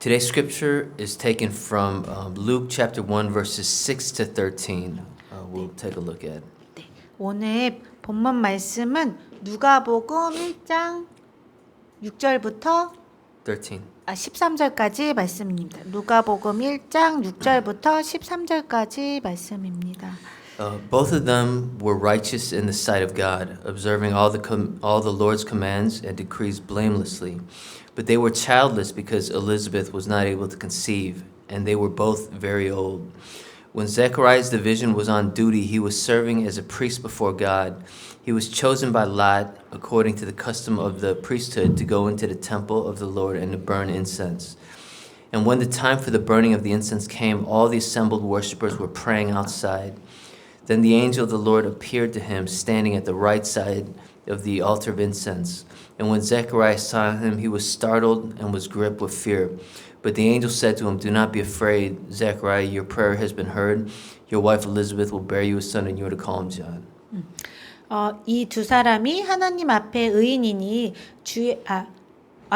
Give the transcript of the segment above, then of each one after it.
Today's scripture is taken from Luke chapter 1 verses 6 to 13. We'll take a look at. 네, 오늘 본문 말씀은 누가복음 1장 6절부터 13절까지 말씀입니다. 누가복음 1장 6절부터 13절까지 말씀입니다. Both of them were righteous in the sight of God, observing all the Lord's commands and decrees blamelessly. But they were childless because Elizabeth was not able to conceive, and they were both very old. When Zechariah's division was on duty, he was serving as a priest before God. He was chosen by Lot, according to the custom of the priesthood, to go into the temple of the Lord and to burn incense. And when the time for the burning of the incense came, all the assembled worshippers were praying outside. Then the angel of the Lord appeared to him, standing at the right side of the altar of incense. And when Zechariah saw him, he was startled and was gripped with fear. But the angel said to him, "Do not be afraid, Zechariah, your prayer has been heard. Your wife Elizabeth will bear you a son, and you are to call him John." 이 두 사람이 하나님 앞에 의인이니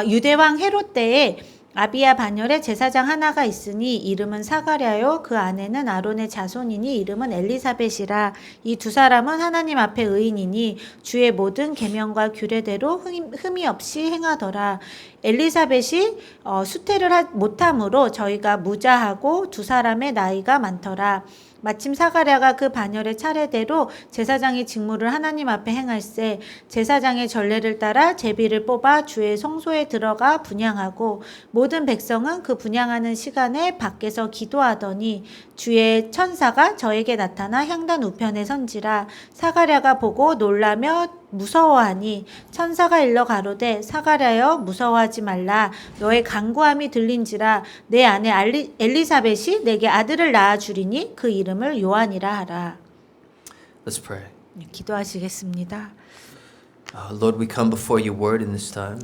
유대왕 헤롯 때에 아비야 반열에 제사장 하나가 있으니 이름은 사가랴요 그 아내는 아론의 자손이니 이름은 엘리사벳이라. 이 두 사람은 하나님 앞에 의인이니 주의 모든 계명과 규례대로 흠이 없이 행하더라. 엘리사벳이 수태를 못함으로 저희가 무자하고 두 사람의 나이가 많더라. 마침 사가랴가 그 반열의 차례대로 제사장의 직무를 하나님 앞에 행할세 제사장의 전례를 따라 제비를 뽑아 주의 성소에 들어가 분향하고 모든 백성은 그 분향하는 시간에 밖에서 기도하더니 주의 천사가 저에게 나타나 향단 우편에 선지라. 사가랴가 보고 놀라며 무서워하니 천사가 일러 가로되 사가랴여 무서워하지 말라. 너의 간구함이 들린지라. 내 아내 엘리사벳이 내게 아들을 낳아 주리니 그 이름을 요한이라 하라. Let's pray. 기도하시겠습니다. Lord, we come before your word in this time.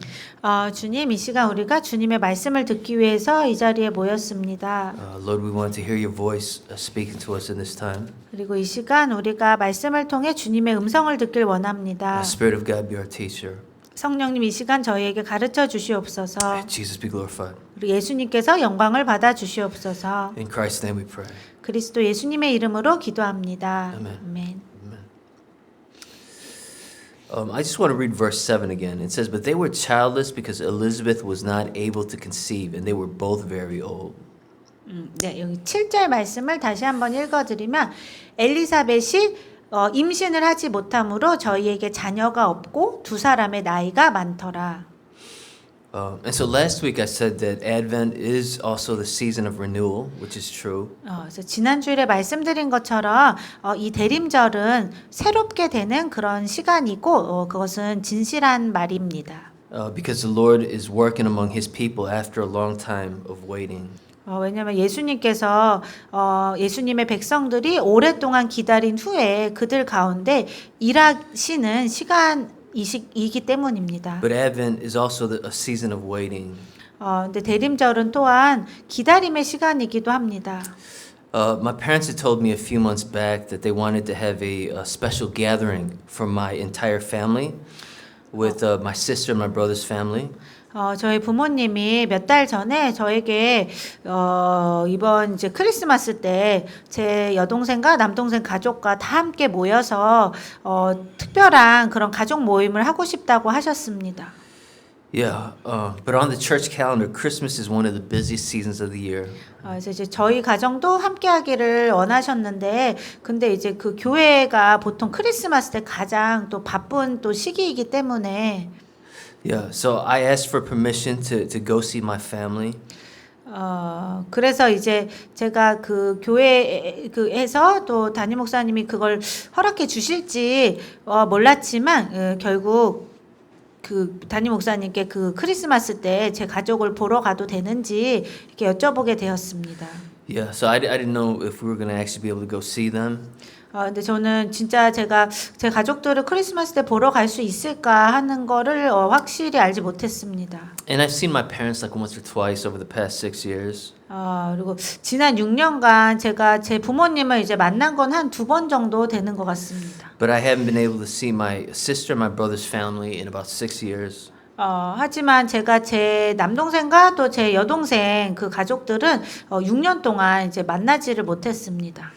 주님, 이 시간 우리가 주님의 말씀을 듣기 위해서 이 자리에 모였습니다. Lord, we want to hear your voice speaking to us in this time. 그리고 이 시간 우리가 말씀을 통해 주님의 음성을 듣길 원합니다. Spirit of God, be our teacher. 성령님, 이 시간 저희에게 가르쳐 주시옵소서. Jesus be glorified. 우리 예수님께서 영광을 받아 주시옵소서. In Christ's name we pray. 그리스도 예수님의 이름으로 기도합니다. 아멘. 아멘. I just want to read verse 7 again. It says, "But they were childless because Elizabeth was not able to conceive, and they were both very old." 네, 여기 7절 말씀을 다시 한번 읽어드리면 엘리사벳이 임신을 하지 못함으로 저희에게 자녀가 없고 두 사람의 나이가 많더라. And so last week I said that Advent is also the season of renewal, which is true. 그래서 지난주에 말씀드린 것처럼 이 대림절은 새롭게 되는 그런 시간이고 그것은 진실한 말입니다. Because the Lord is working among His people after a long time of waiting. 왜냐하면 예수님께서 예수님의 백성들이 오랫동안 기다린 후에 그들 가운데 일하시는 시간이기 때문입니다. But Advent is also a season of waiting. 근데 대림절은 또한 기다림의 시간이기도 합니다. My parents had told me a few months back that they wanted to have a special gathering for my entire family with my sister and my brother's family. 저희 부모님이 몇 달 전에 저에게 이번 이제 크리스마스 때 제 여동생과 남동생 가족과 다 함께 모여서 특별한 그런 가족 모임을 하고 싶다고 하셨습니다. Yeah, but on the church calendar, Christmas is one of the busiest seasons of the year. 이제 저희 가정도 함께하기를 원하셨는데, 근데 이제 그 교회가 보통 크리스마스 때 가장 또 바쁜 또 시기이기 때문에. Yeah, so I asked for permission to go see my family. 그래서 이제 제가 그 교회에서 또 담임 목사님이 그걸 허락해 주실지 몰랐지만 결국 그 담임 목사님께 그 크리스마스 때 제 가족을 보러 가도 되는지 이렇게 여쭤보게 되었습니다. Yeah, so I didn't know if we were going to actually be able to go see them. 근데 저는 진짜 제가 제 가족들을 크리스마스 때 보러 갈 수 있을까 하는 거를 확실히 알지 못했습니다. And I've seen my parents like once or twice over the past 6 years. 그리고 지난 6년간 제가 제 부모님을 이제 만난 건 한 2번 정도 되는 것 같습니다. But I haven't been able to see my sister and my brother's family in about 6 years. 하지만 제가 제 남동생과 또 제 여동생 그 가족들은 6년 동안 이제 만나지를 못했습니다.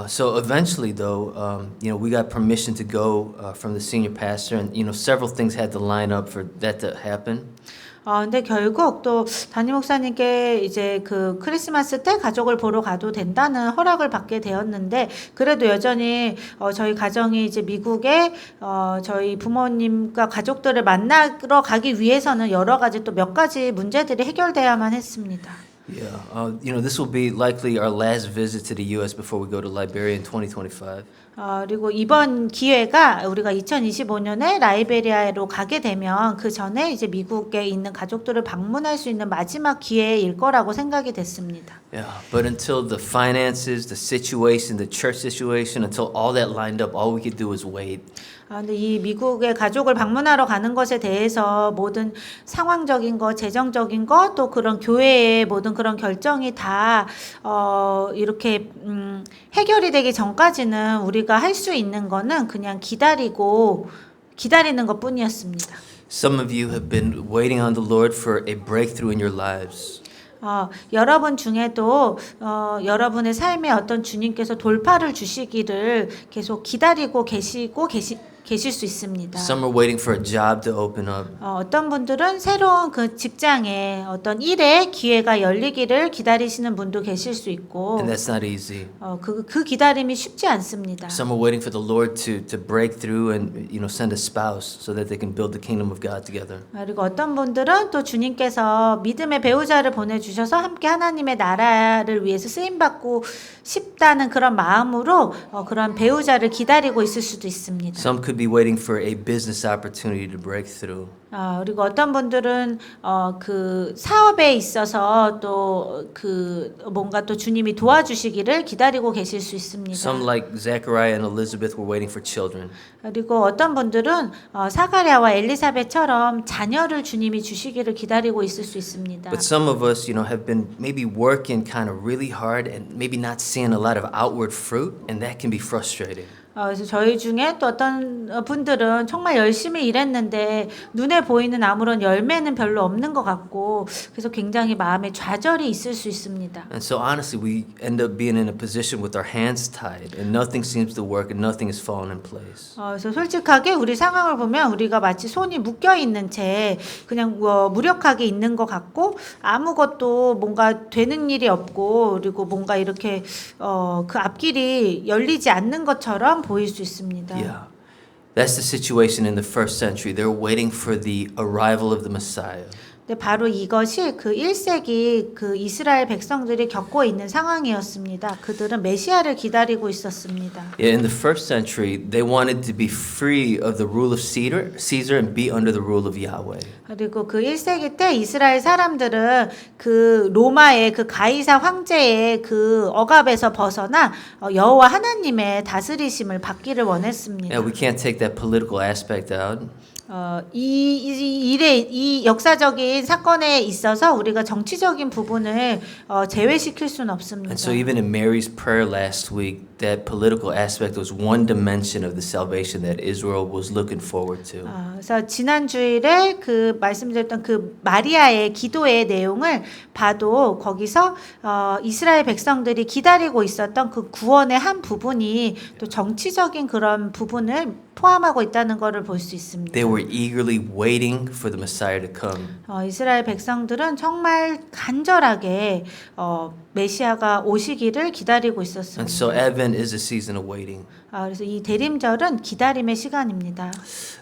So eventually, though, we got permission to go from the senior pastor, and several things had to line up for that to happen. 근데 결국 또 담임 목사님께 이제 그 크리스마스 때 가족을 보러 가도 된다는 허락을 받게 되었는데 그래도 여전히 저희 가정이 이제 미국에 저희 부모님과 가족들을 만나러 가기 위해서는 여러 가지 또 몇 가지 문제들이 해결돼야만 했습니다. Yeah, this will be likely our last visit to the U.S. before we go to Liberia in 2025. 그리고 이번 기회가 우리가 2025년에 라이베리아로 가게 되면 그 전에 이제 미국에 있는 가족들을 방문할 수 있는 마지막 기회일 거라고 생각이 됐습니다. Yeah, but until the finances, the situation, the church situation, until all that lined up, all we could do is wait. 근데 이 미국의 가족을 방문하러 가는 것에 대해서 모든 상황적인 것, 재정적인 것, 또 그런 교회의 모든 그런 결정이 다 이렇게 해결이 되기 전까지는 우리가 할 수 있는 거는 그냥 기다리는 것뿐이었습니다. Some of you have been waiting on the Lord for a breakthrough in your lives. 여러분 중에도 여러분의 삶에 어떤 주님께서 돌파를 주시기를 계속 기다리고 계실 수 있습니다. Some are waiting for a job to open up. 어떤 분들은 새로운 그 직장에 어떤 일의 기회가 열리기를 기다리시는 분도 계실 수 있고, And that's not easy. 그 기다림이 쉽지 않습니다. Some are waiting for the Lord to break through and send a spouse so that they can build the kingdom of God together. 그리고 어떤 분들은 또 주님께서 믿음의 배우자를 보내주셔서 함께 하나님의 나라를 위해서 쓰임받고 싶다는 그런 마음으로 그런 배우자를 기다리고 있을 수도 있습니다. Some could be waiting for a business opportunity to break through. 그리고 어떤 분들은 그 사업에 있어서 또 그 뭔가 또 주님이 도와주시기를 기다리고 계실 수 있습니다. Some like Zechariah and Elizabeth were waiting for children. 그리고 어떤 분들은 사가랴와 엘리사벳처럼 자녀를 주님이 주시기를 기다리고 있을 수 있습니다. But some of us, have been maybe working kind of really hard and maybe not seeing a lot of outward fruit, and that can be frustrating. 그래서 저희 중에 또 어떤 분들은 정말 열심히 일했는데 눈에 보이는 아무런 열매는 별로 없는 것 같고 그래서 굉장히 마음에 좌절이 있을 수 있습니다. And so honestly, we end up being in a position with our hands tied and nothing seems to work and nothing is falling in place. 그래서 솔직하게 우리 상황을 보면 우리가 마치 손이 묶여 있는 채 그냥 무력하게 있는 것 같고 아무것도 뭔가 되는 일이 없고 그리고 뭔가 이렇게 그 앞길이 열리지 않는 것처럼 보일 수 있습니다. Yeah. That's the situation in the first century. They're waiting for the arrival of the Messiah. 근데 바로 이것이 그 1세기 그 이스라엘 백성들이 겪고 있는 상황이었습니다. 그들은 메시아를 기다리고 있었습니다. Yeah, in the first century, they wanted to be free of the rule of Caesar and be under the rule of Yahweh. 그리고 그 1세기 때 이스라엘 사람들은 그 로마의 그 가이사 황제의 그 억압에서 벗어나 여호와 하나님의 다스리심을 받기를 원했습니다. Yeah, we can't take that political aspect out. 이 역사적인 사건에 있어서 우리가 정치적인 부분을 제외시킬 수는 없습니다. And so even in Mary's prayer last week, that political aspect was one dimension of the salvation that Israel was looking forward to. 그래서 지난 주일에 그 말씀드렸던 그 마리아의 기도의 내용을 봐도 거기서 이스라엘 백성들이 기다리고 있었던 그 구원의 한 부분이 또 정치적인 그런 부분을 포함하고 있다는 것을 볼 수 있습니다. They were eagerly waiting for the Messiah to come. 이스라엘 백성들은 정말 간절하게 메시아가 오시기를 기다리고 있었습니다. And so Advent is a season of waiting. 그래서 이 대림절은 기다림의 시간입니다.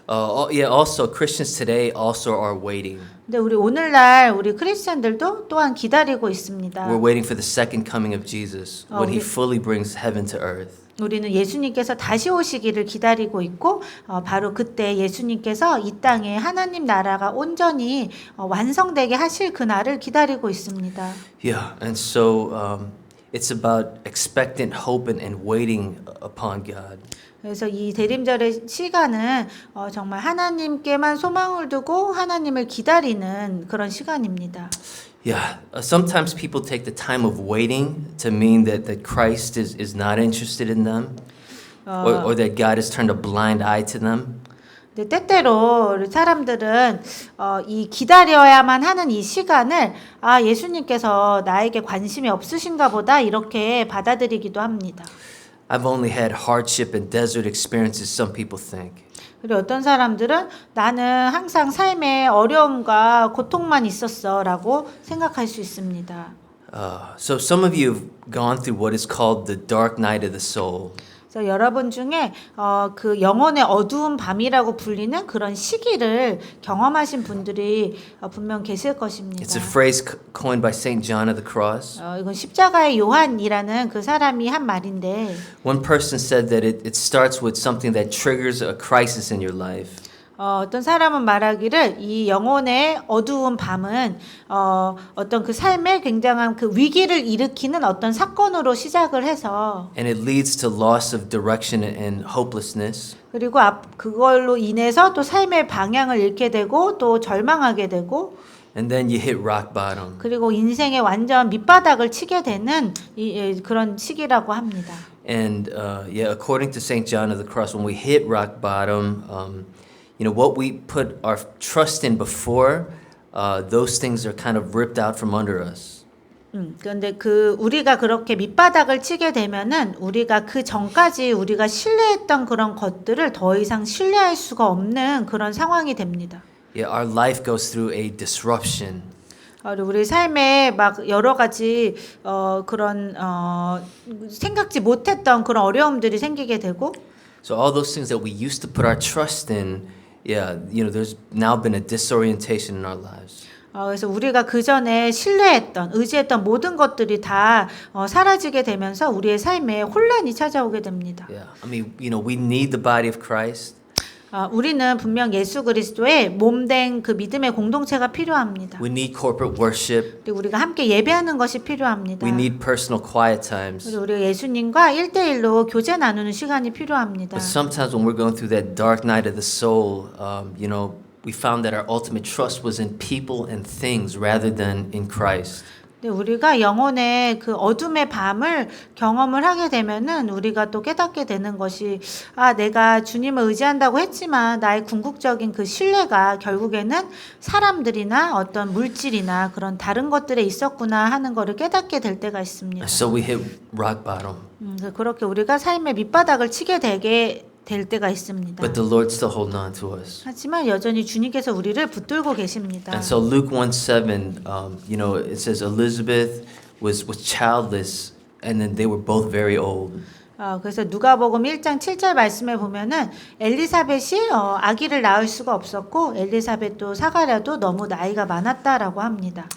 Also Christians today also are waiting. 근데 우리 오늘날 우리 크리스천들도 또한 기다리고 있습니다. We're waiting for the second coming of Jesus when he fully brings heaven to earth. 우리는 예수님께서 다시 오시기를 기다리고 있고 바로 그때 예수님께서 이 땅에 하나님 나라가 온전히 완성되게 하실 그날을 기다리고 있습니다. Yeah, and so it's about expectant hope and waiting upon God. 그래서 이 대림절의 시간은 정말 하나님께만 소망을 두고 하나님을 기다리는 그런 시간입니다. Yeah, sometimes people take the time of waiting to mean that Christ is not interested in them, or that God has turned a blind eye to them. 근데 때때로 사람들은 이 기다려야만 하는 이 시간을 예수님께서 나에게 관심이 없으신가 보다 이렇게 받아들이기도 합니다. I've only had hardship and desert experiences, some people think. 그리고 어떤 사람들은 나는 항상 삶에 어려움과 고통만 있었어라고 생각할 수 있습니다. So some of you have gone through what is called the dark night of the soul. 그래서 여러분 중에 그 영혼의 어두운 밤이라고 불리는 그런 시기를 경험하신 분들이 분명 계실 것입니다. It's a phrase coined by Saint John of the Cross. 이건 십자가의 요한이라는 그 사람이 한 말인데 One person said that it starts with something that triggers a crisis in your life. 어떤 사람은 말하기를 이 영혼의 어두운 밤은 어떤 그 삶에 굉장한 그 위기를 일으키는 어떤 사건으로 시작을 해서 And it leads to loss of direction and hopelessness. 그리고 그걸로 인해서 또 삶의 방향을 잃게 되고 또 절망하게 되고 And then you hit rock bottom. 그리고 인생의 완전 밑바닥을 치게 되는 그런 시기라고 합니다. And according to Saint John of the Cross, when we hit rock bottom, what we put our trust in before, those things are kind of ripped out from under us. 그런데 우리가 그렇게 밑바닥을 치게 되면은 우리가 그 전까지 우리가 신뢰했던 그런 것들을 더 이상 신뢰할 수가 없는 그런 상황이 됩니다. Yeah, our life goes through a disruption. 우리 삶에 막 여러 가지 그런 생각지 못했던 그런 어려움들이 생기게 되고 So all those things that we used to put our trust in, there's now been a disorientation in our lives. 그래서 우리가 그 전에 신뢰했던, 의지했던 모든 것들이 다 사라지게 되면서 우리의 삶에 혼란이 찾아오게 됩니다. Yeah, I mean, we need the body of Christ. 우리는 분명 예수 그리스도의 몸된 그 믿음의 공동체가 필요합니다. We need corporate worship. 그리고 우리가 함께 예배하는 것이 필요합니다. We need personal quiet times. 그리고 우리가 예수님과 1대1로 교제 나누는 시간이 필요합니다. But sometimes when we're going through that dark night of the soul, we found that our ultimate trust was in people and things rather than in Christ. 네, 우리가 영혼의 그 어둠의 밤을 경험을 하게 되면은 우리가 또 깨닫게 되는 것이 내가 주님을 의지한다고 했지만 나의 궁극적인 그 신뢰가 결국에는 사람들이나 어떤 물질이나 그런 다른 것들에 있었구나 하는 것을 깨닫게 될 때가 있습니다. So we hit rock bottom. 그렇게 우리가 삶의 밑바닥을 치게 되게 될 때가 있습니다. But the Lord still hold on to us. 하지만 여전히 주님께서 우리를 붙들고 계십니다. And so Luke 1:7, it says Elizabeth was childless, and then they were both very old. 그래서 누가복음 1장 7절 말씀에 보면은 엘리사벳이 아기를 낳을 수가 없었고 엘리사벳도 사가랴도 너무 나이가 많았다라고 합니다.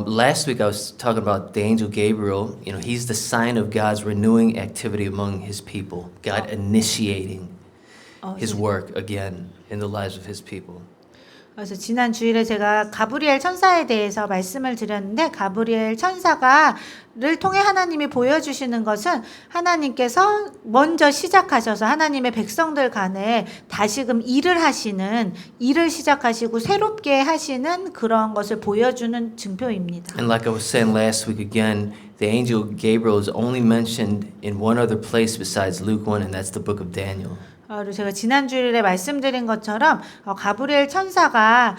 Last week I was talking about the angel Gabriel. He's the sign of God's renewing activity among His people. God initiating His work again in the lives of His people. 그래서 지난 주일에 제가 가브리엘 천사에 대해서 말씀을 드렸는데 가브리엘 천사가를 통해 하나님이 보여주시는 것은 하나님께서 먼저 시작하셔서 하나님의 백성들 간에 다시금 일을 시작하시고 새롭게 하시는 그런 것을 보여주는 증표입니다. And like I was saying last week again, the angel Gabriel is only mentioned in one other place besides Luke 1, and that's the book of Daniel. 그리고 제가 지난 주일에 말씀드린 것처럼 가브리엘 천사가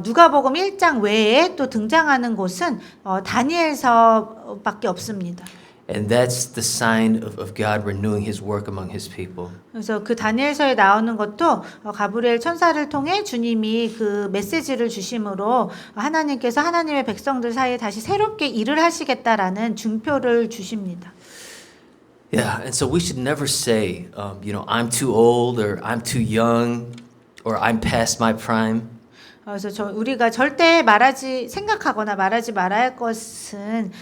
누가복음 1장 외에 또 등장하는 곳은 다니엘서밖에 없습니다. And that's the sign of God renewing His work among His people. 그래서 그 다니엘서에 나오는 것도 가브리엘 천사를 통해 주님이 그 메시지를 주심으로 하나님께서 하나님의 백성들 사이에 다시 새롭게 일을 하시겠다라는 증표를 주십니다. Yeah, and so we should never say, I'm too old, or I'm too young, or I'm past my prime. 그래서 우리가 절대 생각하거나 말하지 말아야 할 것은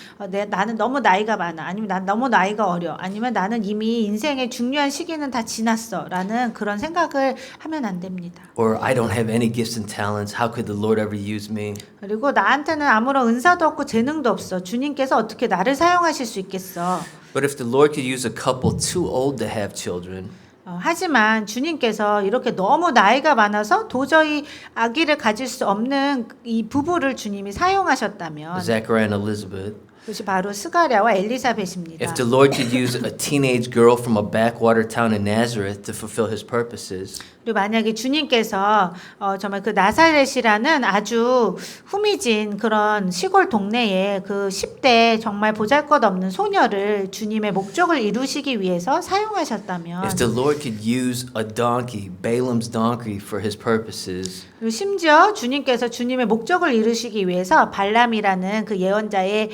나는 너무 나이가 많아, 아니면 난 너무 나이가 어려, 아니면 나는 이미 인생의 중요한 시기는 다 지났어라는 그런 생각을 하면 안 됩니다. Or I don't have any gifts and talents. How could the Lord ever use me? 그리고 나한테는 아무런 은사도 없고 재능도 없어. 주님께서 어떻게 나를 사용하실 수 있겠어? But if the Lord could use a couple too old to have children, 하지만 주님께서 이렇게 너무 나이가 많아서 도저히 아기를 가질 수 없는 이 부부를 주님이 사용하셨다면 Zechariah and Elizabeth, 그것이 바로 스가랴와 엘리사벳입니다. If the Lord could use a teenage girl from a backwater town in Nazareth to fulfill his purposes, 그리고 만약에 주님께서 정말 그 나사렛이라는 아주 후미진 그런 시골 동네에 그 10대 정말 보잘것없는 소녀를 주님의 목적을 이루시기 위해서 사용하셨다면 if the Lord could use a donkey, Balaam's donkey, for his purposes, 그리고 심지어 주님께서 주님의 목적을 이루시기 위해서 발람이라는 그 예언자의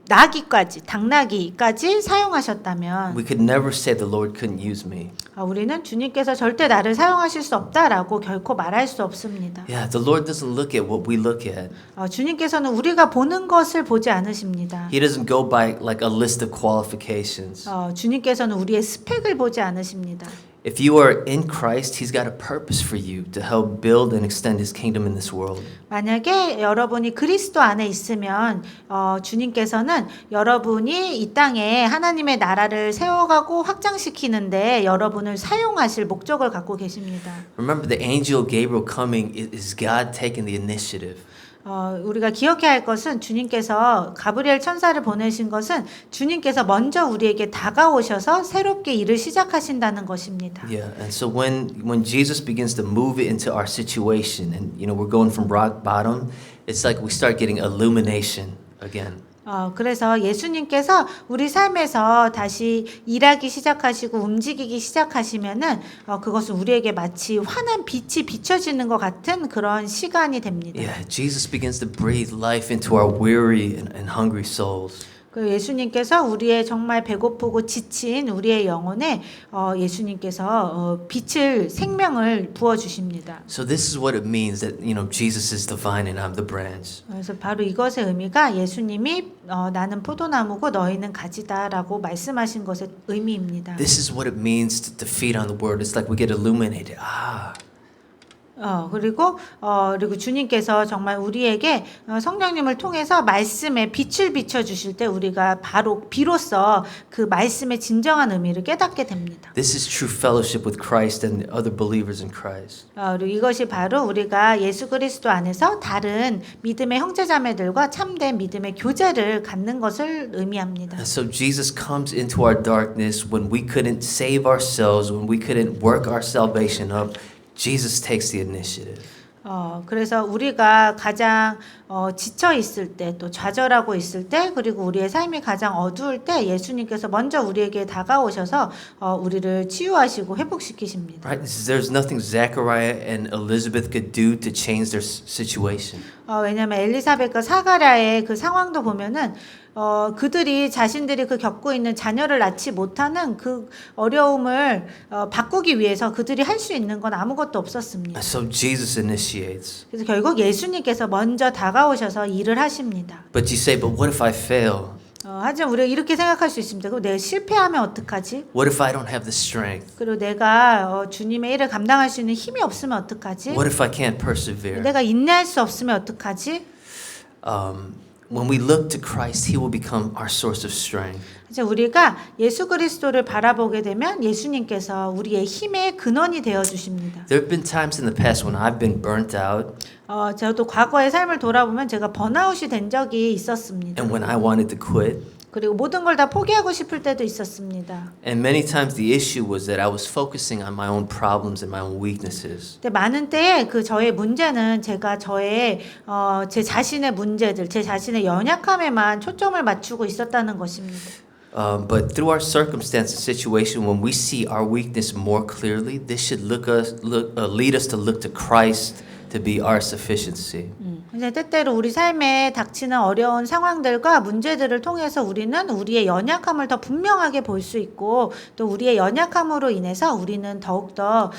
나귀까지 당나귀까지 사용하셨다면 we could never say the Lord couldn't use me. 우리는 주님께서 절대 나를 사용하실 수 없다라고 결코 말할 수 없습니다. Yeah, the Lord doesn't look at what we look at. 주님께서는 우리가 보는 것을 보지 않으십니다. He doesn't go by like a list of qualifications. 주님께서는 우리의 스펙을 보지 않으십니다. If you are in Christ, He's got a purpose for you to help build and extend His kingdom in this world. 만약에 여러분이 그리스도 안에 있으면 주님께서는 여러분이 이 땅에 하나님의 나라를 세워가고 확장시키는데 여러분을 사용하실 목적을 갖고 계십니다. Remember, the angel Gabriel coming is God taking the initiative. 우리가 기억해야 할 것은 주님께서 가브리엘 천사를 보내신 것은 주님께서 먼저 우리에게 다가오셔서 새롭게 일을 시작하신다는 것입니다. Yeah, and so when Jesus begins to move it into our situation, and we're going from rock bottom, it's like we start getting illumination again. 그래서 예수님께서 우리 삶에서 다시 일하기 시작하시고 움직이기 시작하시면은 그것은 우리에게 마치 환한 빛이 비춰지는 것 같은 그런 시간이 됩니다. Yeah, Jesus begins to breathe life into our weary and hungry souls. 그 예수님께서 우리의 정말 배고프고 지친 우리의 영혼에 예수님께서 빛을 생명을 부어 주십니다. So this is what it means that Jesus is the vine and I'm the branch. 그래서 바로 이것의 의미가 예수님이 나는 포도나무고 너희는 가지다라고 말씀하신 것의 의미입니다. This is what it means to feed on the word. It's like we get illuminated. 그리고 주님께서 정말 우리에게 성령님을 통해서 말씀에 빛을 비춰 주실 때 우리가 비로소 그 말씀의 진정한 의미를 깨닫게 됩니다. This is true fellowship with Christ and other believers in Christ. 그리고 이것이 바로 우리가 예수 그리스도 안에서 다른 믿음의 형제자매들과 참된 믿음의 교제를 갖는 것을 의미합니다. And so Jesus comes into our darkness when we couldn't save ourselves, when we couldn't work our salvation up. Jesus takes the initiative. 그래서 우리가 가장 지쳐 있을 때, 또 좌절하고 있을 때, 그리고 우리의 삶이 가장 어두울 때 예수님께서 먼저 우리에게 다가오셔서 우리를 치유하시고 회복시키십니다. Right? There's nothing Zechariah and Elizabeth could do to change their situation. 왜냐하면 엘리사벳과 사가랴의 그 상황도 보면은 그들이 자신들이 그 겪고 있는 자녀를 낳지 못하는 그 어려움을 바꾸기 위해서 그들이 할 수 있는 건 아무것도 없었습니다. So Jesus initiates. 그래서 결국 예수님께서 먼저 다가오셔서 일을 하십니다. But you say, but what if I fail? 하지만 우리가 이렇게 생각할 수 있습니다. 그럼 내가 실패하면 어떡하지? What if I don't have the strength? 그리고 내가 주님의 일을 감당할 수 있는 힘이 없으면 어떡하지? What if I can't persevere? 내가 인내할 수 없으면 어떡하지? When we look to Christ, He will become our source of strength. 이제 우리가 예수 그리스도를 바라보게 되면 예수님께서 우리의 힘의 근원이 되어 주십니다. There have been times in the past when I've been burnt out 저도 과거의 삶을 돌아보면 제가 번아웃이 된 적이 있었습니다. and when I wanted to quit. 그리고 모든 걸 다 포기하고 싶을 때도 있었습니다. And many times the issue was that I was focusing on my own problems and my own weaknesses. 근데 많은 때에 저의 문제는 제가 제 자신의 문제들, 제 자신의 연약함에만 초점을 맞추고 있었다는 것입니다. But through our circumstance and situation, when we see our weakness more clearly, this should lead us to look to Christ to be our sufficiency. 이제 때때로 우리 삶에 닥치는 어려운 상황들과 문제들을 통해서 우리는 우리의 연약함을 더 분명하게 볼 수 있고 또 우리의 연약함으로 인해서 우리는 더욱더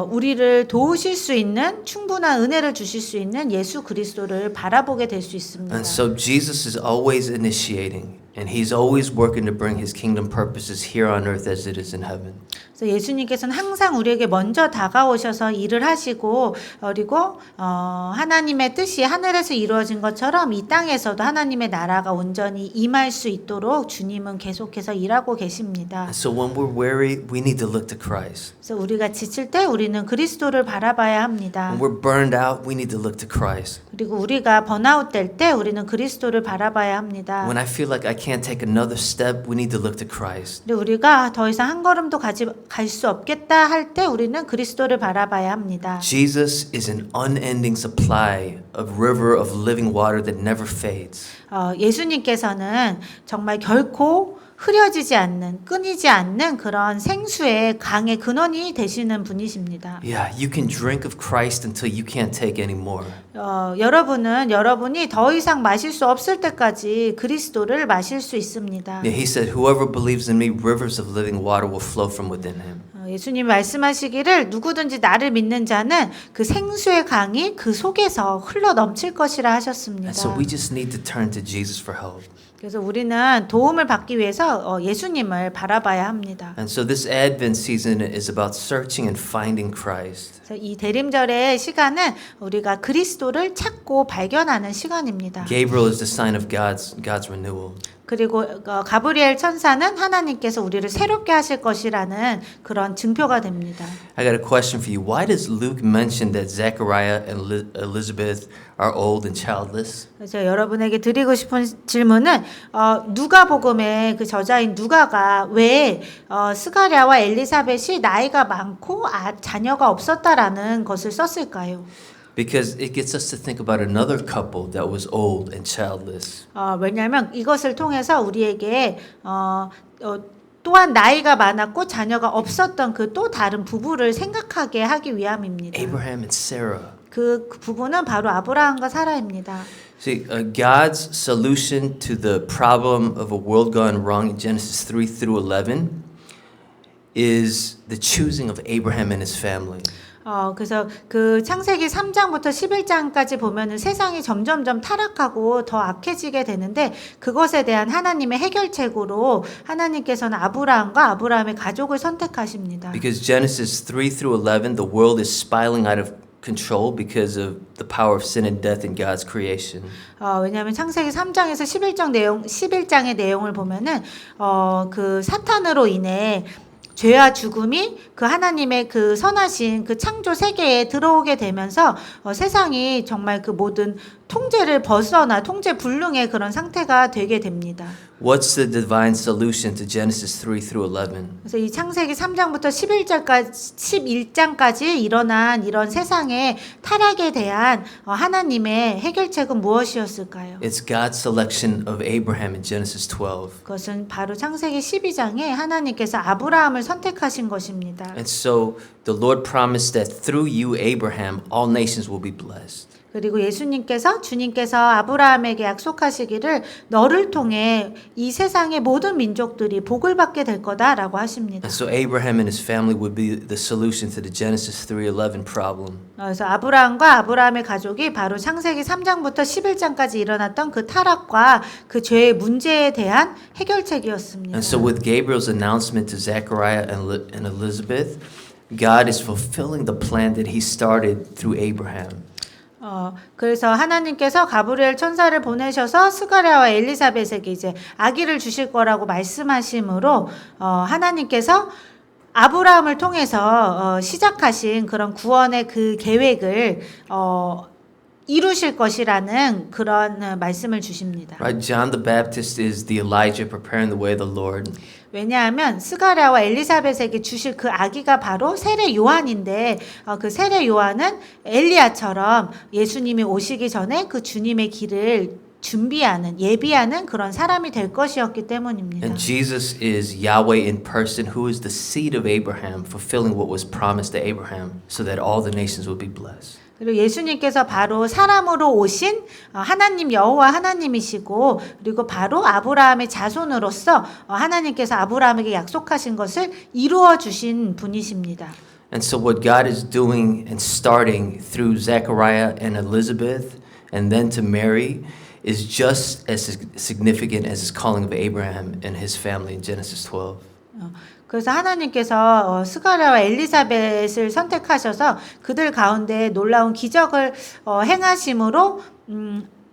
우리를 도우실 수 있는 충분한 은혜를 주실 수 있는 예수 그리스도를 바라보게 될 수 있습니다. And so Jesus is always initiating And he's always working to bring his kingdom purposes here on earth as it is in heaven. 그래서 예수님께서는 항상 우리에게 먼저 다가오셔서 일을 하시고 그리고 하나님의 뜻이 하늘에서 이루어진 것처럼 이 땅에서도 하나님의 나라가 온전히 임할 수 있도록 주님은 계속해서 일하고 계십니다. And so when we're weary, we need to look to Christ. 그래서 우리가 지칠 때 우리는 그리스도를 바라봐야 합니다. When we're burned out, we need to look to Christ. 그리고 우리가 번아웃 될 때 우리는 그리스도를 바라봐야 합니다. When I feel like I can't take another step, we need to look to Christ. 근데 우리가 더 이상 한 걸음도 갈 수 없겠다 할 때 우리는 그리스도를 바라봐야 합니다. Jesus is an unending supply of river of living water that never fades. 예수님께서는 정말 결코 흐려지지 않는, 끊이지 않는 그런 생수의 강의 근원이 되시는 분이십니다. Yeah, you can drink of Christ until you can't take any more. 여러분이 더 이상 마실 수 없을 때까지 그리스도를 마실 수 있습니다. Yeah, he said, whoever believes in me, rivers of living water will flow from within him. 예수님 말씀하시기를 누구든지 나를 믿는 자는 그 생수의 강이 그 속에서 흘러 넘칠 것이라 하셨습니다. And so we just need to turn to Jesus for help. 그래서 우리는 도움을 받기 위해서 예수님을 바라봐야 합니다. And so this Advent season is about searching and finding Christ. 그래서 이 대림절의 시간은 우리가 그리스도를 찾고 발견하는 시간입니다. Gabriel is the sign of God's renewal. 그리고 가브리엘 천사는 하나님께서 우리를 새롭게 하실 것이라는 그런 증표가 됩니다. I got a question for you. Why does Luke mention that Zechariah and Elizabeth are old and childless? 그래서 여러분에게 드리고 싶은 질문은 누가복음의 그 저자인 누가가 왜 스가랴와 엘리사벳이 나이가 많고 자녀가 없었다라는 것을 썼을까요? Because it gets us to think about another couple that was old and childless. 왜냐하면 이것을 통해서 우리에게 또한 나이가 많았고 자녀가 없었던 그 또 다른 부부를 생각하게 하기 위함입니다. Abraham and Sarah. 그 부부는 바로 아브라함과 사라입니다. See, God's solution to the problem of a world gone wrong in Genesis 3 through 11 is the choosing of Abraham and his family. 그래서 그 창세기 3장부터 11장까지 보면은 세상이 점점점 타락하고 더 악해지게 되는데 그것에 대한 하나님의 해결책으로 하나님께서는 아브라함과 아브라함의 가족을 선택하십니다. Because Genesis 3 through 11, the world is spiraling out of control because of the power of sin and death in God's creation. 왜냐하면 창세기 3장에서 11장의 내용을 보면은 그 사탄으로 인해 죄와 죽음이 그 하나님의 그 선하신 그 창조 세계에 들어오게 되면서 세상이 정말 그 모든 통제를 벗어나 통제 불능의 그런 상태가 되게 됩니다. What's the divine solution to Genesis 3 through 11? 그래서 이 창세기 3장부터 11장까지 일어난 이런 세상의 타락에 대한 하나님의 해결책은 무엇이었을까요? It's God's selection of Abraham in Genesis 12. 그것은 바로 창세기 12장에 하나님께서 아브라함을 선택하신 것입니다. And so the Lord promised that through you, Abraham, all nations will be blessed. 그리고 주님께서 아브라함에게 약속하시기를 너를 통해 이 세상의 모든 민족들이 복을 받게 될 거다라고 하십니다. And so Abraham and his family would be the solution to the Genesis 3:11 problem. 그래서 아브라함과 아브라함의 가족이 바로 창세기 3장부터 11장까지 일어났던 그 타락과 그 죄의 문제에 대한 해결책이었습니다. And so with Gabriel's announcement to Zechariah and Elizabeth, God is fulfilling the plan that he started through Abraham. 그래서 하나님께서 가브리엘 천사를 보내셔서 스가랴와 엘리사벳에게 이제 아기를 주실 거라고 말씀하심으로 하나님께서 아브라함을 통해서 시작하신 그런 구원의 그 계획을 이루실 것이라는 그런 말씀을 주십니다. Right, John the Baptist is the Elijah preparing the way of the Lord. 왜냐하면 스가랴와 엘리사벳에게 주실 그 아기가 바로 세례 요한인데 그 세례 요한은 엘리야처럼 예수님이 오시기 전에 그 주님의 길을 준비하는 예비하는 그런 사람이 될 것이었기 때문입니다. And Jesus is Yahweh in person, who is the seed of Abraham, fulfilling what was promised to Abraham, so that all the nations would be blessed. 그리고 예수님께서 바로 사람으로 오신 하나님 여호와 하나님이시고 그리고 바로 아브라함의 자손으로서 하나님께서 아브라함에게 약속하신 것을 이루어 주신 분이십니다. And so what God is doing and starting through Zechariah and Elizabeth and then to Mary is just as significant as his calling of Abraham and his family in Genesis 12. 그래서 하나님께서 스가랴와 엘리사벳을 선택하셔서 그들 가운데 놀라운 기적을 행하심으로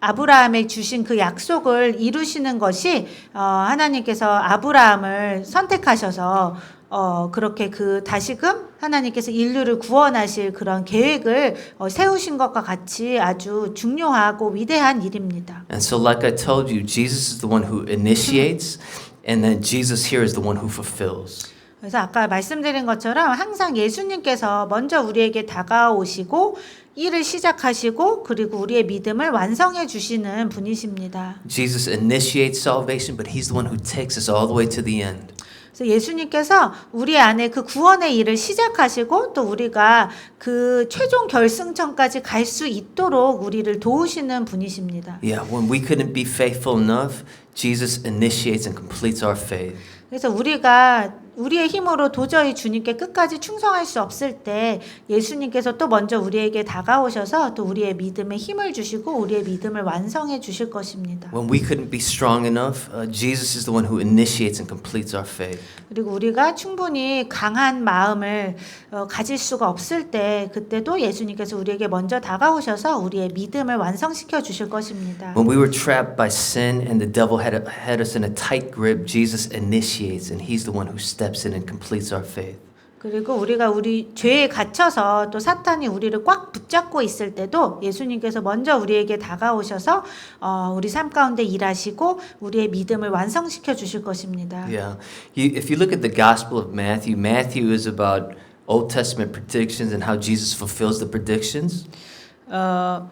아브라함에 주신 그 약속을 이루시는 것이 하나님께서 아브라함을 선택하셔서 그렇게 다시금 하나님께서 인류를 구원하실 그런 계획을 세우신 것과 같이 아주 중요하고 위대한 일입니다. And so like I told you, Jesus is the one who initiates and then Jesus here is the one who fulfills. 그래서 아까 말씀드린 것처럼 항상 예수님께서 먼저 우리에게 다가오시고 일을 시작하시고 그리고 우리의 믿음을 완성해 주시는 분이십니다. Jesus initiates salvation, but he's the one who takes us all the way to the end. 그래서 예수님께서 우리 안에 그 구원의 일을 시작하시고 또 우리가 그 최종 결승점까지 갈 수 있도록 우리를 도우시는 분이십니다. Yeah, when we couldn't be faithful enough, Jesus initiates and completes our faith. 그래서 우리가 우리의 힘으로 도저히 주님께 끝까지 충성할 수 없을 때 예수님께서 또 먼저 우리에게 다가오셔서 또 우리의 믿음에 힘을 주시고 우리의 믿음을 완성해 주실 것입니다. When we couldn't be strong enough, Jesus is the one who initiates and completes our faith. 그리고 우리가 충분히 강한 마음을 가질 수가 없을 때 그때도 예수님께서 우리에게 먼저 다가오셔서 우리의 믿음을 완성시켜 주실 것입니다. When we were trapped by sin and the devil had us in a tight grip, Jesus initiates and he's the one who steps in and completes our faith. 그리고 우리가 우리 죄에 갇혀서 또 사탄이 우리를 꽉 붙잡고 있을 때도 예수님께서 먼저 우리에게 다가오셔서 우리 삶 가운데 일하시고 우리의 믿음을 완성시켜 주실 것입니다. Yeah. If you look at the Gospel of Matthew, Matthew is about Old Testament predictions and how Jesus fulfills the predictions.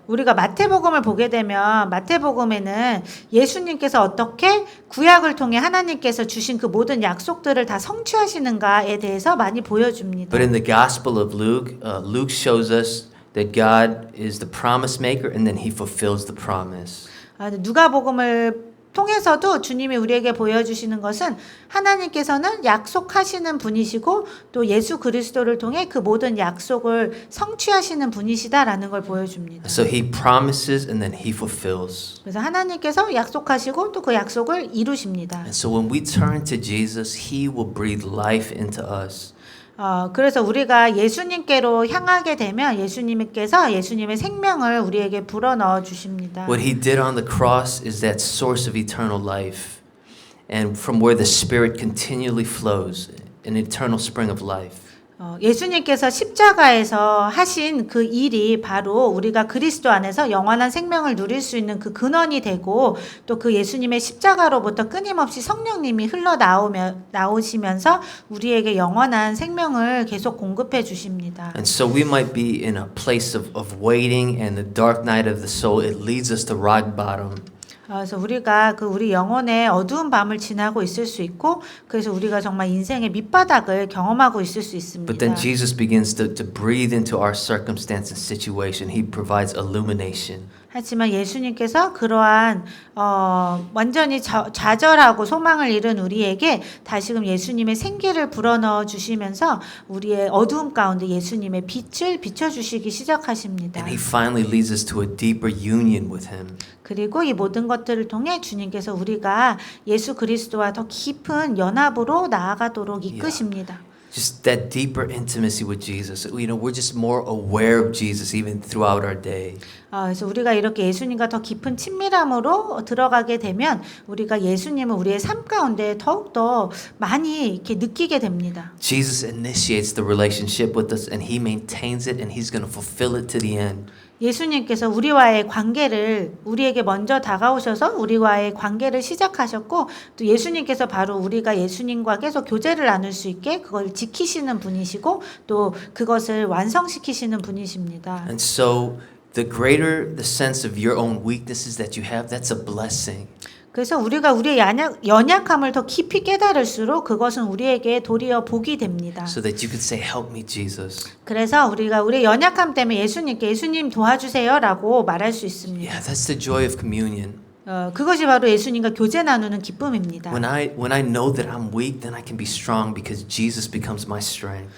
우리가 마태복음을 보게 되면 마태복음에는 예수님께서 어떻게 구약을 통해 하나님께서 주신 그 모든 약속들을 다 성취하시는가에 대해서 많이 보여줍니다. But in the Gospel of Luke, Luke shows us that God is the promise maker and then he fulfills the promise. 누가복음을 통해서도 주님이 우리에게 보여주시는 것은 하나님께서는 약속하시는 분이시고 또 예수 그리스도를 통해 그 모든 약속을 성취하시는 분이시다라는 걸 보여줍니다. So he promises and then he fulfills. 그래서 하나님께서 약속하시고 또 그 약속을 이루십니다. And so when we turn to Jesus, he will breathe life into us. 그래서 우리가 예수님께로 향하게 되면 예수님께서 예수님의 생명을 우리에게 불어넣어 주십니다. What he did on the cross is that source of eternal life, and from where the Spirit continually flows, an eternal spring of life. 예수님께서 십자가에서 하신 그 일이 바로 우리가 그리스도 안에서 영원한 생명을 누릴 수 있는 그 근원이 되고 또 그 예수님의 십자가로부터 끊임없이 성령님이 나오시면서 우리에게 영원한 생명을 계속 공급해 주십니다. And so we might be in a place of waiting, and the dark night of the soul, it leads us to rock bottom. 그래서 우리가 우리 영혼의 어두운 밤을 지나고 있을 수 있고 그래서 우리가 정말 인생의 밑바닥을 경험하고 있을 수 있습니다. But then Jesus begins to breathe into our circumstance and situation. He provides illumination. 하지만 예수님께서 그러한 완전히 좌절하고 소망을 잃은 우리에게 다시금 예수님의 생기를 불어넣어 주시면서 우리의 어두움 가운데 예수님의 빛을 비춰주시기 시작하십니다. And he finally leads us to a deeper union with him. 그리고 이 모든 것들을 통해 주님께서 우리가 예수 그리스도와 더 깊은 연합으로 나아가도록 이끄십니다. Just that deeper intimacy with Jesus. You know, we're just more aware of Jesus even throughout our day. 그래서 우리가 이렇게 예수님과 더 깊은 친밀함으로 들어가게 되면 우리가 예수님을 우리의 삶 가운데 더욱더 많이 이렇게 느끼게 됩니다. Jesus initiates the relationship with us and he maintains it and he's going to fulfill it to the end. 예수님께서 우리와의 관계를 우리에게 먼저 다가오셔서 우리와의 관계를 시작하셨고 또 예수님께서 바로 우리가 예수님과 계속 교제를 나눌 수 있게 그걸 지키시는 분이시고 또 그것을 완성시키시는 분이십니다. And so the greater the sense of your own weaknesses that you have, that's a blessing. 그래서 우리가 우리의 연약함을 더 깊이 깨달을수록 그것은 우리에게 도리어 복이 됩니다. So that you could say, help me, Jesus. 그래서 우리가 우리의 연약함 때문에 예수님 도와주세요라고 말할 수 있습니다. Yeah, that's the joy of communion. 그것이 바로 예수님과 교제 나누는 기쁨입니다. When I know that I'm weak, then I can be strong because Jesus becomes my strength.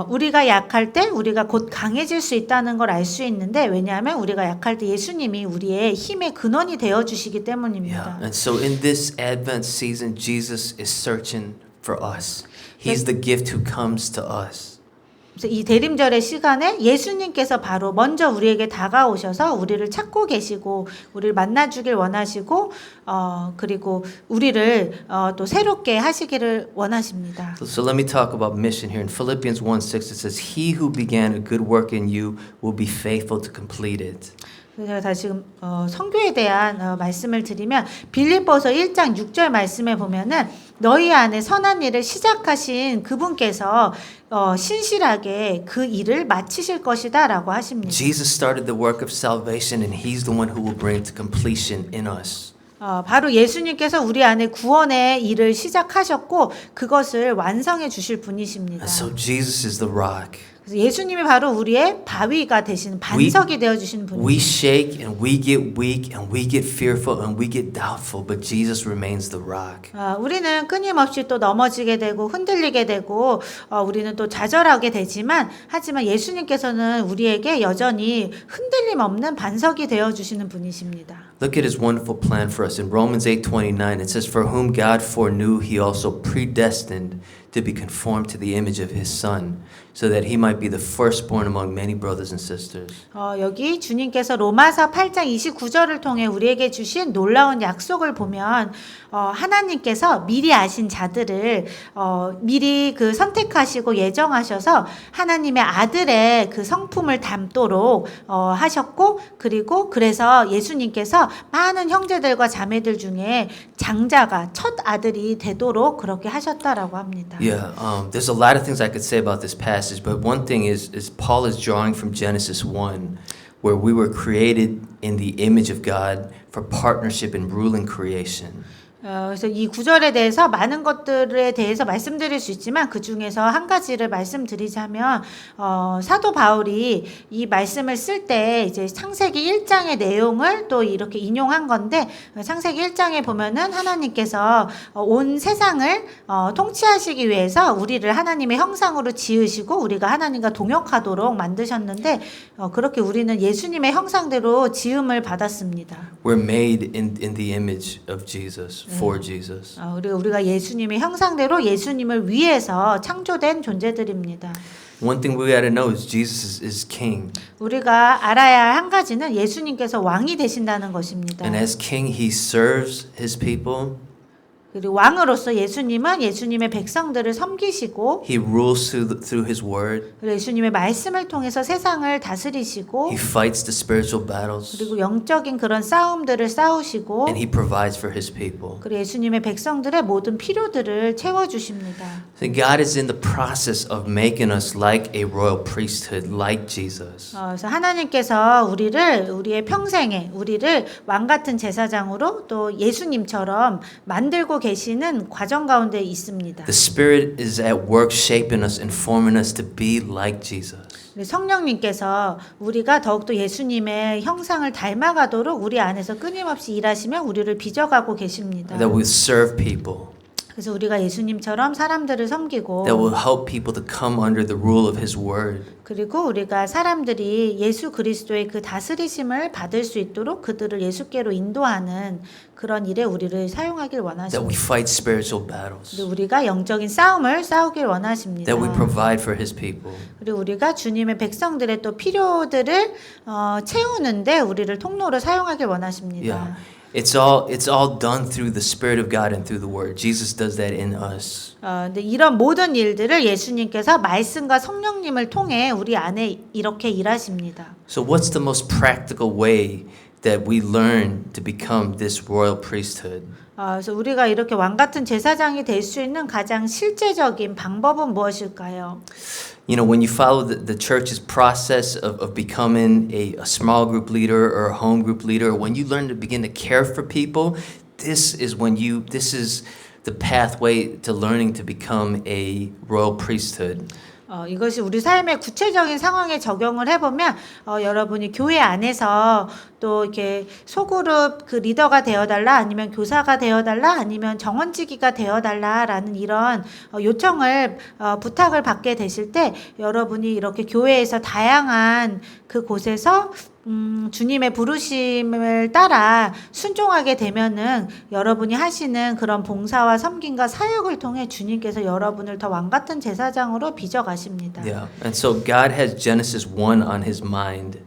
우리가 약할 때 우리가 곧 강해질 수 있다는 걸 알 수 있는데 왜냐하면 우리가 약할 때 예수님이 우리의 힘의 근원이 되어 주시기 때문입니다. And so in this Advent season, Jesus is searching for us. He's the gift who comes to us. 그래서 이 대림절의 시간에 예수님께서 바로 먼저 우리에게 다가오셔서 우리를 찾고 계시고 우리를 만나주길 원하시고 그리고 우리를 또 새롭게 하시기를 원하십니다. So let me talk about mission here. In Philippians 1:6 it says, He who began a good work in you will be faithful to complete it. 제가 다시 지금 선교에 대한 말씀을 드리면 빌립보서 1장 6절 말씀에 보면은 너희 안에 선한 일을 시작하신 그분께서 신실하게 그 일을 마치실 것이다라고 하십니다. Jesus started the work of salvation and he's the one who will bring it to completion in us. 바로 예수님께서 우리 안에 구원의 일을 시작하셨고 그것을 완성해 주실 분이십니다. And so Jesus is the rock. 그래서 예수님이 바로 우리의 바위가 되시는 반석이 되어 주시는 분입니다. We shake and we get weak and we get fearful and we get doubtful, but Jesus remains the rock. 우리는 끊임없이 또 넘어지게 되고 흔들리게 되고 우리는 또 좌절하게 되지만 하지만 예수님께서는 우리에게 여전히 흔들림 없는 반석이 되어 주시는 분이십니다. Look at his wonderful plan for us. In Romans 8:29 it says, For whom God foreknew, he also predestined to be conformed to the image of his Son, so that he might be the firstborn among many brothers and sisters. 여기 주님께서 로마서 8장 29절을 통해 우리에게 주신 놀라운 약속을 보면 하나님께서 미리 아신 자들을 미리 그 선택하시고 예정하셔서 하나님의 아들의 그 성품을 담도록 하셨고 그리고 그래서 예수님께서 많은 형제들과 자매들 중에 장자가 첫 아들이 되도록 그렇게 하셨다라고 합니다. Yeah, there's a lot of things I could say about this passage, but one thing is Paul is drawing from Genesis 1, where we were created in the image of God for partnership in ruling creation. 그래서 이 구절에 대해서 많은 것들에 대해서 말씀드릴 수 있지만 그 중에서 한 가지를 말씀드리자면 사도 바울이 이 말씀을 쓸 때 이제 창세기 1장의 내용을 또 이렇게 인용한 건데 창세기 1장에 보면은 하나님께서 온 세상을 통치하시기 위해서 우리를 하나님의 형상으로 지으시고 우리가 하나님과 동역하도록 만드셨는데 그렇게 우리는 예수님의 형상대로 지음을 받았습니다. We're made in the image of Jesus. For Jesus. 우리가 예수님의 형상대로 예수님을 위해서 창조된 존재들입니다. One thing we got to know is Jesus is king. 우리가 알아야 할 한 가지는 예수님께서 왕이 되신다는 것입니다. And as king, he serves his people. 그리고 왕으로서 예수님은 예수님의 백성들을 섬기시고 He rules through his word. 그리고 예수님의 말씀을 통해서 세상을 다스리시고 He fights the spiritual battles. 그리고 영적인 그런 싸움들을 싸우시고 And he provides for his people. 그리고 예수님의 백성들의 모든 필요들을 채워주십니다. So God is in the process of making us like a royal priesthood, like Jesus. 그래서 하나님께서 우리의 평생에 우리를 왕 같은 제사장으로 또 예수님처럼 만들고 계시는 과정 가운데 있습니다. The Spirit is at work shaping us and forming us to be like Jesus. 성령님께서 우리가 더욱더 예수님의 형상을 닮아가도록 우리 안에서 끊임없이 일하시며 우리를 빚어가고 계십니다. That we serve people. 그래서 우리가 예수님처럼 사람들을 섬기고 That will help people to come under the rule of His Word. 그리고 우리가 사람들이 예수 그리스도의 그 다스리심을 받을 수 있도록 그들을 예수께로 인도하는 그런 일에 우리를 사용하길 That we 원하십니다. fight spiritual battles. 그리고 우리가 영적인 싸움을 싸우길 원하십니다. That we provide for His people. 그리고 우리가 주님의 백성들의 또 필요들을 채우는데 우리를 통로로 사용하길 원하십니다. Yeah. It's all done through the Spirit of God and through the Word. Jesus does that in us. 근데 이런 모든 일들을 예수님께서 말씀과 성령님을 통해 우리 안에 이렇게 일하십니다. So what's the most practical way that we learn to become this royal priesthood? 그래서 우리가 이렇게 왕 같은 제사장이 될 수 있는 가장 실제적인 방법은 무엇일까요? You know, when you follow the church's process of becoming a small group leader or a home group leader, when you learn to begin to care for people, this is the pathway to learning to become a royal priesthood. 이것이 우리 삶의 구체적인 상황에 적용을 해보면 여러분이 교회 안에서 또 이렇게 소그룹 그 리더가 되어달라 아니면 교사가 되어달라 아니면 정원지기가 되어달라라는 이런 요청을 부탁을 받게 되실 때 여러분이 이렇게 교회에서 다양한 그 곳에서 주님의 부르심을 따라 순종하게 되면은 여러분이 하시는 그런 봉사와 섬김과 사역을 통해 주님께서 여러분을 더 왕같은 제사장으로 빚어 가십니다. Yeah. And so God has Genesis 1 on his mind.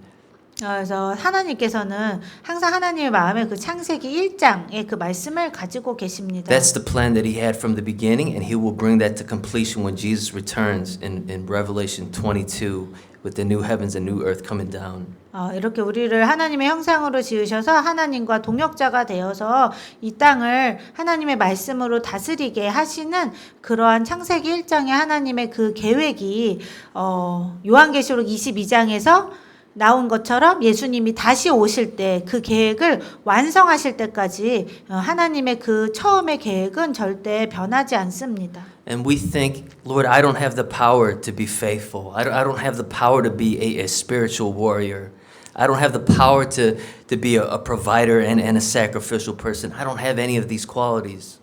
그래서 하나님께서는 항상 하나님의 마음에 그 창세기 1장의 그 말씀을 가지고 계십니다. That's the plan that he had from the beginning, and he will bring that to completion when Jesus returns in Revelation 22 with the new heavens and new earth coming down. 이렇게 우리를 하나님의 형상으로 지으셔서 하나님과 동역자가 되어서 이 땅을 하나님의 말씀으로 다스리게 하시는 그러한 창세기 1장의 하나님의 그 계획이 요한계시록 22장에서 나온 것처럼 예수님이 다시 오실 때 그 계획을 완성하실 때까지 하나님의 그 처음의 계획은 절대 변하지 않습니다. And we think, Lord, I don't have the power to be faithful. I don't have the power to be a spiritual warrior. I don't have the power to be a provider and a sacrificial person. I don't have any of these qualities.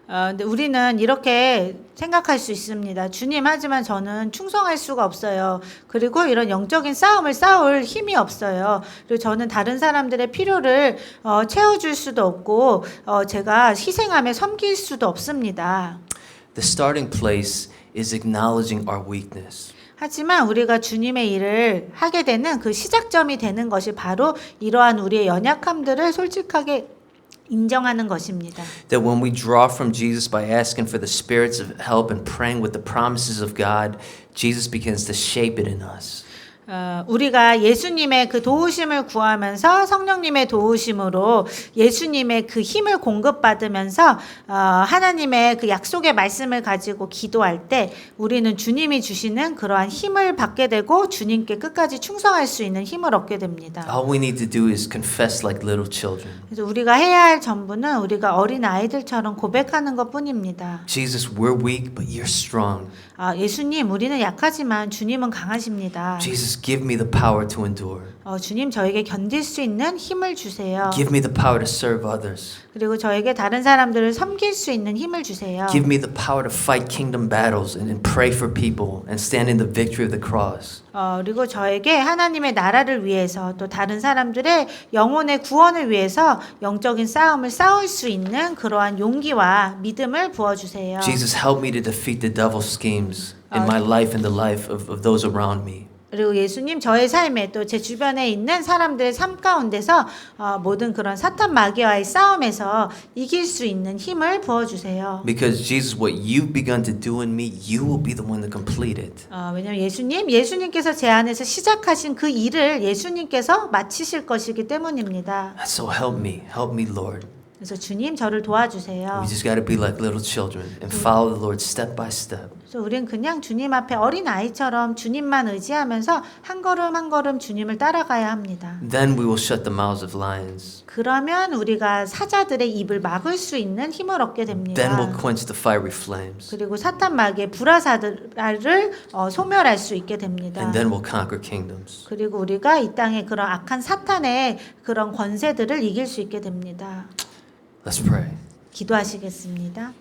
근데 우리는 이렇게 생각할 수 있습니다. 주님, 하지만 저는 충성할 수가 없어요. 그리고 이런 영적인 싸움을 싸울 힘이 없어요. 그리고 저는 다른 사람들의 필요를 채워줄 수도 없고 제가 희생하며 섬길 수도 없습니다. The starting place is acknowledging our weakness. 하지만 우리가 주님의 일을 하게 되는 그 시작점이 되는 것이 바로 이러한 우리의 연약함들을 솔직하게 인정하는 것입니다. That when we draw from Jesus by asking for the spirits of help and praying with the promises of God, Jesus begins to shape it in us. 우리가 예수님의 그 도우심을 구하면서 성령님의 도우심으로 예수님의 그 힘을 공급받으면서 하나님의 그 약속의 말씀을 가지고 기도할 때 우리는 주님이 주시는 그러한 힘을 받게 되고 주님께 끝까지 충성할 수 있는 힘을 얻게 됩니다. All we need to do is confess like little children. 그래서 우리가 해야 할 전부는 우리가 어린 아이들처럼 고백하는 것뿐입니다. Jesus, we're weak, but you're strong. 예수님, 우리는 약하지만 주님은 강하십니다. Jesus, give me the power to endure. 주님, 저에게 견딜 수 있는 힘을 주세요. Give me the power to serve others. 그리고 저에게 다른 사람들을 섬길 수 있는 힘을 주세요. Give me the power to fight kingdom battles and pray for people and stand in the victory of the cross. 그리고 저에게 하나님의 나라를 위해서 또 다른 사람들의 영혼의 구원을 위해서 영적인 싸움을 싸울 수 있는 그러한 용기와 믿음을 부어주세요. Jesus, help me to defeat the devil's schemes in my life and the life of those around me. 그리고 예수님, 저의 삶에 또 제 주변에 있는 사람들의 삶 가운데서 모든 그런 사탄 마귀와의 싸움에서 이길 수 있는 힘을 부어주세요. Because Jesus, what you've begun to do in me, you will be the one to complete it. 왜냐하면 예수님께서 제 안에서 시작하신 그 일을 예수님께서 마치실 것이기 때문입니다. So help me, Lord. 그래서 주님, 저를 도와주세요. We just got to be like little children and follow the Lord step by step. 그래서 우리는 그냥 주님 앞에 어린 아이처럼 주님만 의지하면서 한 걸음 한 걸음 주님을 따라가야 합니다. Then we will shut the mouths of lions. 그러면 우리가 사자들의 입을 막을 수 있는 힘을 얻게 됩니다. Then we'll quench the fiery flames. 그리고 사탄 마귀의 불화살을 소멸할 수 있게 됩니다. And then we'll conquer kingdoms. 그리고 우리가 이 땅의 그런 악한 사탄의 그런 권세들을 이길 수 있게 됩니다. Let's pray. 기도하시겠습니다.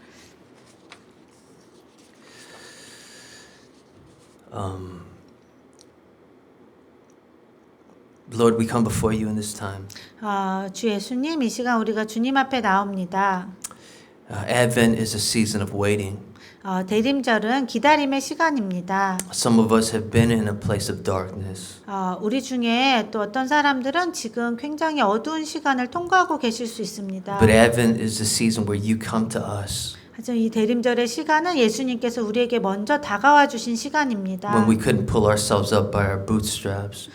Lord, we come before you in this time. 주 예수님, 이 시간 우리가 주님 앞에 나옵니다. Advent is a season of waiting. 대림절은 기다림의 시간입니다. Some of us have been in a place of darkness. 우리 중에 또 어떤 사람들은 지금 굉장히 어두운 시간을 통과하고 계실 수 있습니다. But Advent is the season where you come to us. 하지만 이 대림절의 시간은 예수님께서 우리에게 먼저 다가와 주신 시간입니다. When we couldn't pull ourselves up by our bootstraps.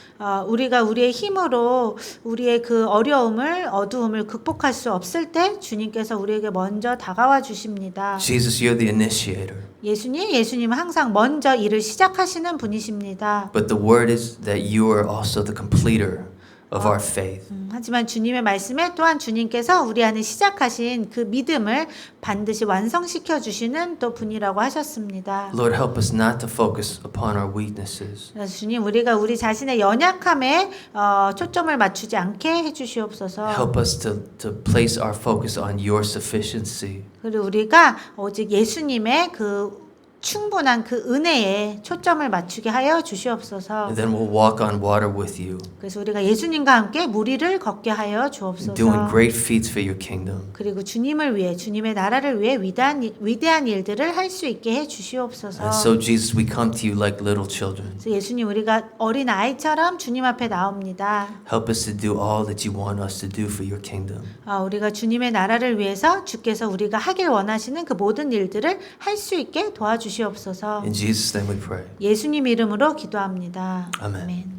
우리가 우리의 힘으로 우리의 그 어려움을, 어두움을 극복할 수 없을 때 주님께서 우리에게 먼저 다가와 주십니다. Jesus, you're the initiator. 예수님은 항상 먼저 일을 시작하시는 분이십니다. But the word is that you are also the completer. of our faith. 하지만 주님의 말씀에 또한 주님께서 우리 안에 시작하신 그 믿음을 반드시 완성시켜 주시는 또 분이라고 하셨습니다. Lord, help us not to focus upon our weaknesses. 그래서 주님, 우리가 우리 자신의 연약함에 초점을 맞추지 않게 해주시옵소서. Help us to place our focus on your sufficiency. 그리고 우리가 오직 예수님의 그 충분한 그 은혜에 초점을 맞추게 하여 주시옵소서. And then we'll walk on water with you, 그래서 우리가 예수님과 함께 물 위를 걷게 하여 주옵소서. doing great feats for your kingdom. 그리고 주님을 위해, 주님의 나라를 위해 위대한 일들을 할 수 있게 해 주시옵소서. And so, Jesus, we come to you like little children. 그래서 예수님, 우리가 어린 아이처럼 주님 앞에 나옵니다. Help us to do all that you want us to do for your kingdom. 우리가 주님의 나라를 위해서 주께서 우리가 하길 원하시는 그 모든 일들을 할 수 있게 도와주시옵소서. In Jesus' name we pray. 예수님 이름으로 기도합니다. 아멘. 아멘.